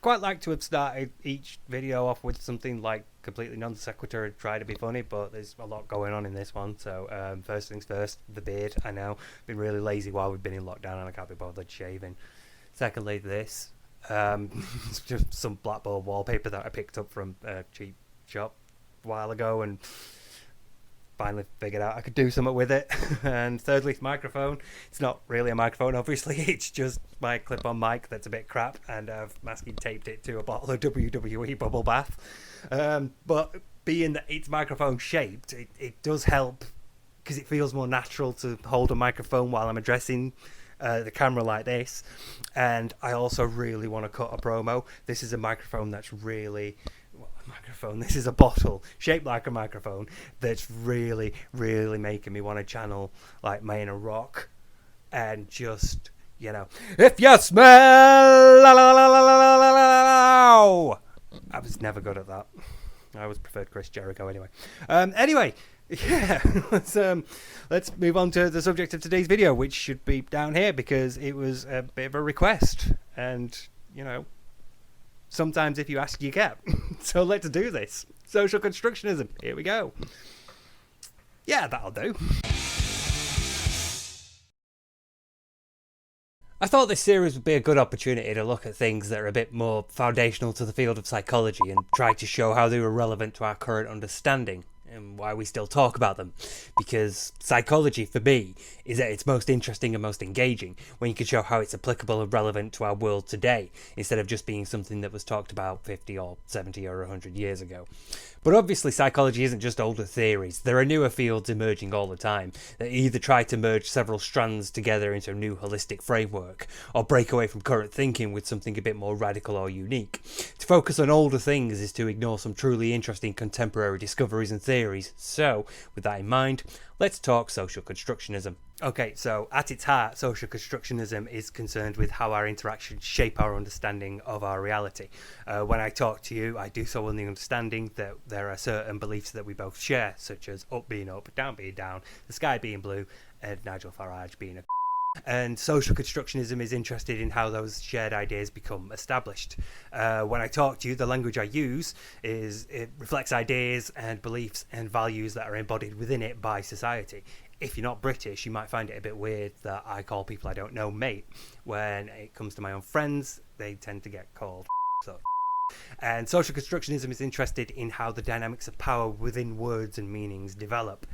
quite like to have started each video off with something like completely non sequitur and try to be funny, but there's a lot going on in this one. So first things first, the beard. I know, been really lazy while we've been in lockdown and I can't be bothered shaving. Secondly, this. It's just some blackboard wallpaper that I picked up from a cheap shop a while ago and finally figured out I could do something with it. And thirdly, microphone. It's not really a microphone, obviously. It's just my clip-on mic that's a bit crap, and I've masking taped it to a bottle of WWE bubble bath. But being that it's microphone shaped, it does help because it feels more natural to hold a microphone while I'm addressing the camera like this. And I also really want to cut a promo. This is a microphone that's really... This is a bottle shaped like a microphone that's really, really making me want to channel like Main and Rock and just, if you smell, la, la, la, la, la, la, la. I was never good at that. I always preferred Chris Jericho anyway. Yeah, let's move on to the subject of today's video, which should be down here because it was a bit of a request, and sometimes if you ask, you get. So let's do this. Social constructionism. Here we go. Yeah, that'll do. I thought this series would be a good opportunity to look at things that are a bit more foundational to the field of psychology and try to show how they were relevant to our current understanding and why we still talk about them. Because psychology, for me, is at its most interesting and most engaging when you can show how it's applicable and relevant to our world today, instead of just being something that was talked about 50 or 70 or 100 years ago. But obviously psychology isn't just older theories. There are newer fields emerging all the time that either try to merge several strands together into a new holistic framework, or break away from current thinking with something a bit more radical or unique. To focus on older things is to ignore some truly interesting contemporary discoveries and theories. So, with that in mind, let's talk social constructionism. Okay, so at its heart, social constructionism is concerned with how our interactions shape our understanding of our reality. When I talk to you, I do so on the understanding that there are certain beliefs that we both share, such as up being up, down being down, the sky being blue, and Nigel Farage being a and social constructionism is interested in how those shared ideas become established. When I talk to you, the language I use it reflects ideas and beliefs and values that are embodied within it by society. If you're not British, you might find it a bit weird that I call people I don't know mate. When it comes to my own friends, they tend to get called so. And social constructionism is interested in how the dynamics of power within words and meanings develop.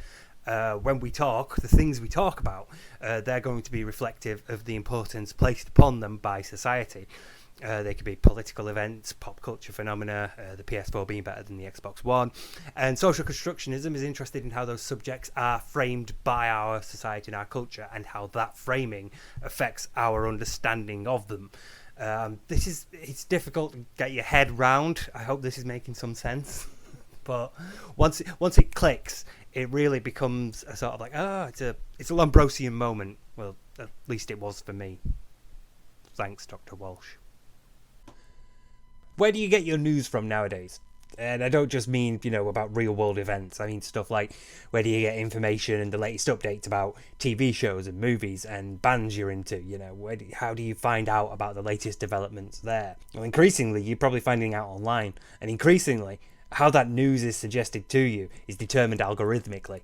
When we talk, the things we talk about, they're going to be reflective of the importance placed upon them by society. They could be political events, pop culture phenomena, the PS4 being better than the Xbox One. And social constructionism is interested in how those subjects are framed by our society and our culture, and how that framing affects our understanding of them. It's difficult to get your head round. I hope this is making some sense. But once it clicks, it really becomes a sort of like, it's a Lombrosian moment. Well, at least it was for me. Thanks, Dr. Walsh. Where do you get your news from nowadays? And I don't just mean, about real world events. I mean stuff like, where do you get information and the latest updates about TV shows and movies and bands you're into? How do you find out about the latest developments there? Well, increasingly, you're probably finding out online. And increasingly, how that news is suggested to you is determined algorithmically.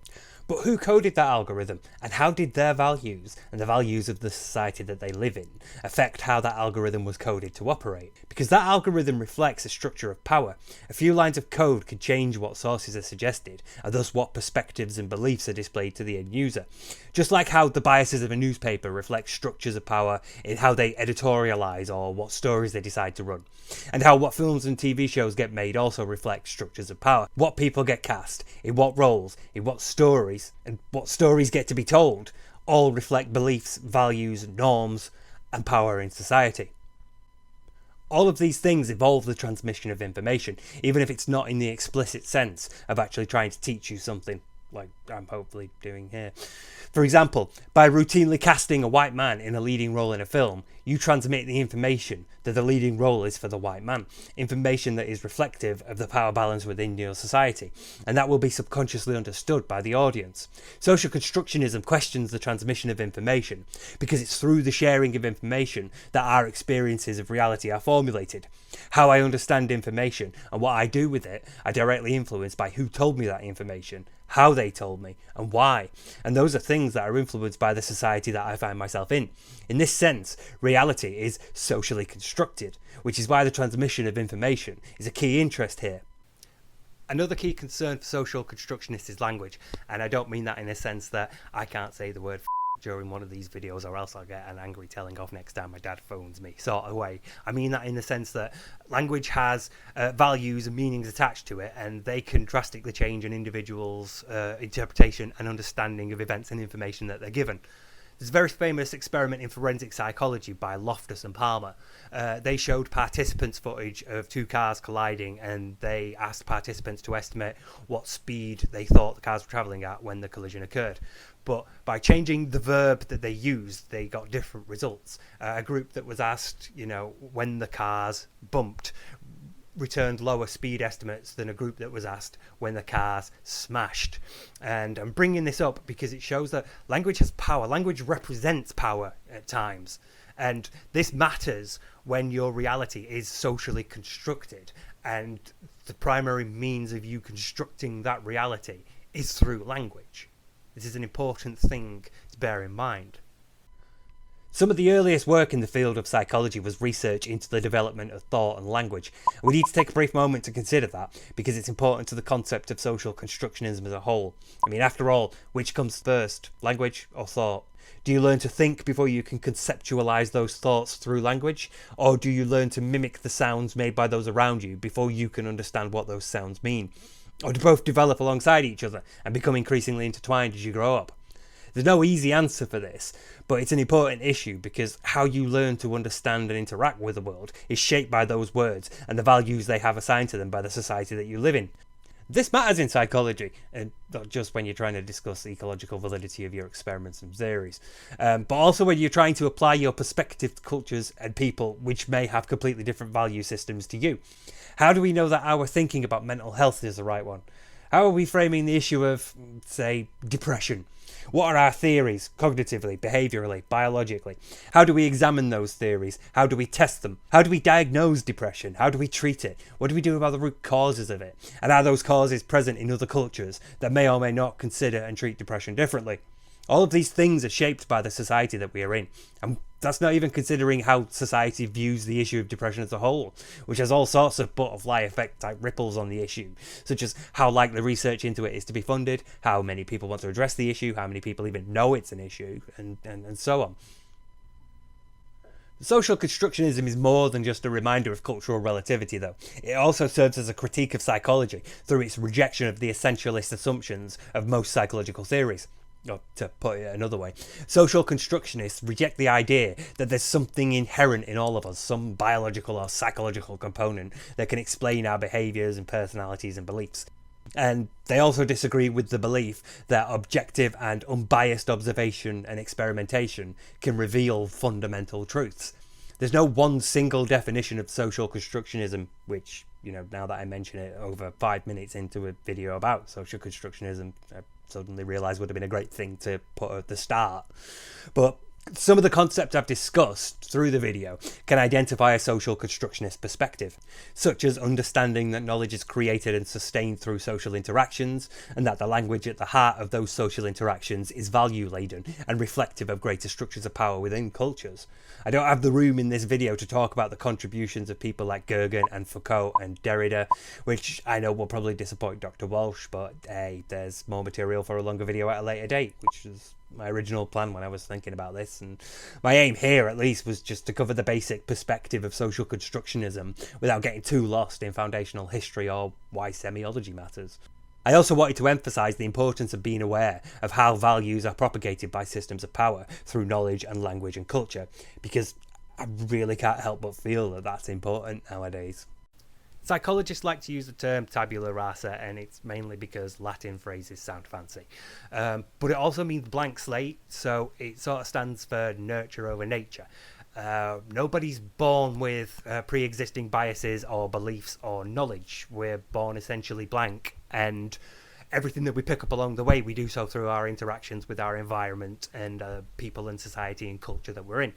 But who coded that algorithm, and how did their values, and the values of the society that they live in, affect how that algorithm was coded to operate? Because that algorithm reflects a structure of power. A few lines of code could change what sources are suggested, and thus what perspectives and beliefs are displayed to the end user. Just like how the biases of a newspaper reflect structures of power in how they editorialise or what stories they decide to run. And how what films and TV shows get made also reflect structures of power. What people get cast, in what roles, in what stories, and what stories get to be told, all reflect beliefs, values, norms, and power in society. All of these things involve the transmission of information, even if it's not in the explicit sense of actually trying to teach you something. like I'm hopefully doing here. For example, by routinely casting a white man in a leading role in a film, you transmit the information that the leading role is for the white man, information that is reflective of the power balance within your society, and that will be subconsciously understood by the audience. Social constructionism questions the transmission of information, because it's through the sharing of information that our experiences of reality are formulated. How I understand information and what I do with it are directly influenced by who told me that information, how they told me, and why. And those are things that are influenced by the society that I find myself in. In this sense, reality is socially constructed, which is why the transmission of information is a key interest here. Another key concern for social constructionists is language, and I don't mean that in a sense that I can't say the word during one of these videos or else I'll get an angry telling off next time my dad phones me sort of way. I mean that in the sense that language has values and meanings attached to it, and they can drastically change an individual's interpretation and understanding of events and information that they're given. There's a very famous experiment in forensic psychology by Loftus and Palmer. They showed participants footage of two cars colliding, and they asked participants to estimate what speed they thought the cars were travelling at when the collision occurred. But by changing the verb that they used, they got different results. A group that was asked, when the cars bumped, returned lower speed estimates than a group that was asked when the cars smashed. And I'm bringing this up because it shows that language has power. Language represents power at times. And this matters when your reality is socially constructed. And the primary means of you constructing that reality is through language. This is an important thing to bear in mind. Some of the earliest work in the field of psychology was research into the development of thought and language. We need to take a brief moment to consider that, because it's important to the concept of social constructionism as a whole. I mean, after all, which comes first, language or thought? Do you learn to think before you can conceptualize those thoughts through language? Or do you learn to mimic the sounds made by those around you before you can understand what those sounds mean? Or do both develop alongside each other and become increasingly intertwined as you grow up? There's no easy answer for this, but it's an important issue because how you learn to understand and interact with the world is shaped by those words and the values they have assigned to them by the society that you live in. This matters in psychology, and not just when you're trying to discuss the ecological validity of your experiments and theories, but also when you're trying to apply your perspective to cultures and people which may have completely different value systems to you. How do we know that our thinking about mental health is the right one? How are we framing the issue of, say, depression? What are our theories, cognitively, behaviourally, biologically? How do we examine those theories? How do we test them? How do we diagnose depression? How do we treat it? What do we do about the root causes of it? And are those causes present in other cultures that may or may not consider and treat depression differently? All of these things are shaped by the society that we are in. And that's not even considering how society views the issue of depression as a whole, which has all sorts of butterfly effect type ripples on the issue, such as how likely research into it is to be funded, how many people want to address the issue, how many people even know it's an issue, and so on. Social constructionism is more than just a reminder of cultural relativity, though. It also serves as a critique of psychology through its rejection of the essentialist assumptions of most psychological theories. Or to put it another way, social constructionists reject the idea that there's something inherent in all of us, some biological or psychological component that can explain our behaviours and personalities and beliefs. And they also disagree with the belief that objective and unbiased observation and experimentation can reveal fundamental truths. There's no one single definition of social constructionism, which, now that I mention it over 5 minutes into a video about social constructionism, I suddenly realised would have been a great thing to put at the start. But some of the concepts I've discussed through the video can identify a social constructionist perspective, such as understanding that knowledge is created and sustained through social interactions, and that the language at the heart of those social interactions is value-laden and reflective of greater structures of power within cultures. I don't have the room in this video to talk about the contributions of people like Gergen and Foucault and Derrida, which I know will probably disappoint Dr. Walsh, but hey, there's more material for a longer video at a later date, which is my original plan when I was thinking about this, and my aim here at least was just to cover the basic perspective of social constructionism without getting too lost in foundational history or why semiology matters. I also wanted to emphasise the importance of being aware of how values are propagated by systems of power through knowledge and language and culture, because I really can't help but feel that that's important nowadays. Psychologists like to use the term tabula rasa, and it's mainly because Latin phrases sound fancy. But it also means blank slate, so it sort of stands for nurture over nature. Nobody's born with pre-existing biases or beliefs or knowledge. We're born essentially blank, and everything that we pick up along the way, we do so through our interactions with our environment and people and society and culture that we're in.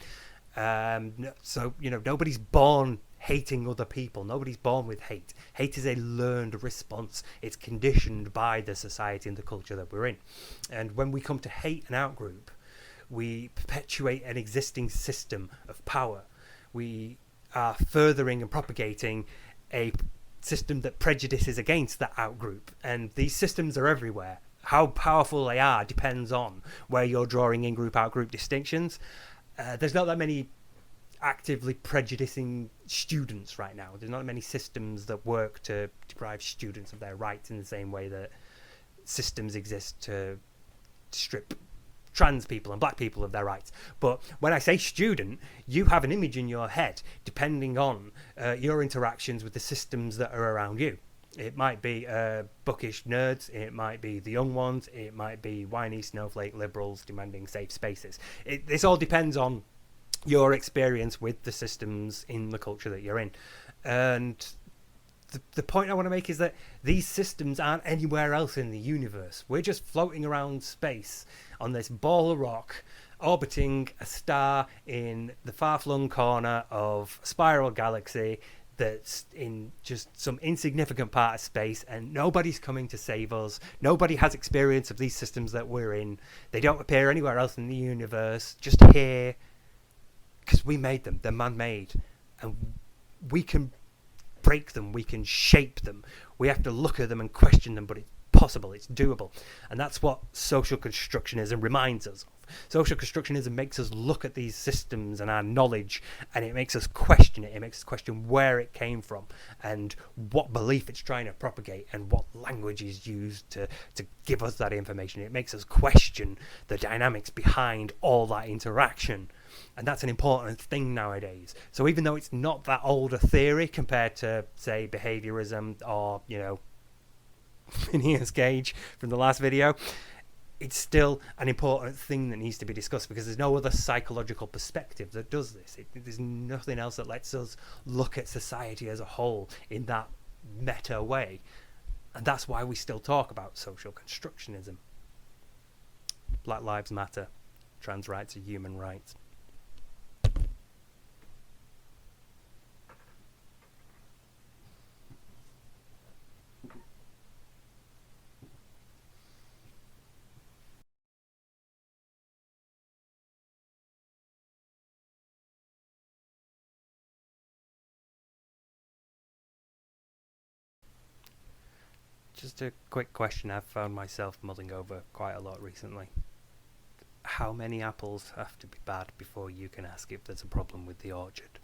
So, nobody's born hating other people. Nobody's born with hate. Hate is a learned response. It's conditioned by the society and the culture that we're in. And when we come to hate an outgroup, we perpetuate an existing system of power. We are furthering and propagating a system that prejudices against that outgroup. And these systems are everywhere. How powerful they are depends on where you're drawing in-group, out-group distinctions. There's not that many actively prejudicing students right now. There's not many systems that work to deprive students of their rights in the same way that systems exist to strip trans people and black people of their rights. But when I say student, you have an image in your head depending on your interactions with the systems that are around you. It might be bookish nerds, it might be the young ones, it might be whiny snowflake liberals demanding safe spaces. This all depends on your experience with the systems in the culture that you're in. And the point I want to make is that these systems aren't anywhere else in the universe. We're just floating around space on this ball of rock, orbiting a star in the far-flung corner of a spiral galaxy that's in just some insignificant part of space, and nobody's coming to save us. Nobody has experience of these systems that we're in. They don't appear anywhere else in the universe, just here, because we made them. They're man-made, and we can break them, we can shape them. We have to look at them and question them, but it's possible, it's doable. And that's what social constructionism reminds us of. Social constructionism makes us look at these systems and our knowledge, and it makes us question it. It makes us question where it came from and what belief it's trying to propagate and what language is used to give us that information. It makes us question the dynamics behind all that interaction. And that's an important thing nowadays. So even though it's not that old a theory compared to, say, behaviorism or, Phineas Gage from the last video, it's still an important thing that needs to be discussed because there's no other psychological perspective that does this. There's nothing else that lets us look at society as a whole in that meta way. And that's why we still talk about social constructionism. Black Lives Matter. Trans rights are human rights. Just a quick question I've found myself mulling over quite a lot recently. How many apples have to be bad before you can ask if there's a problem with the orchard?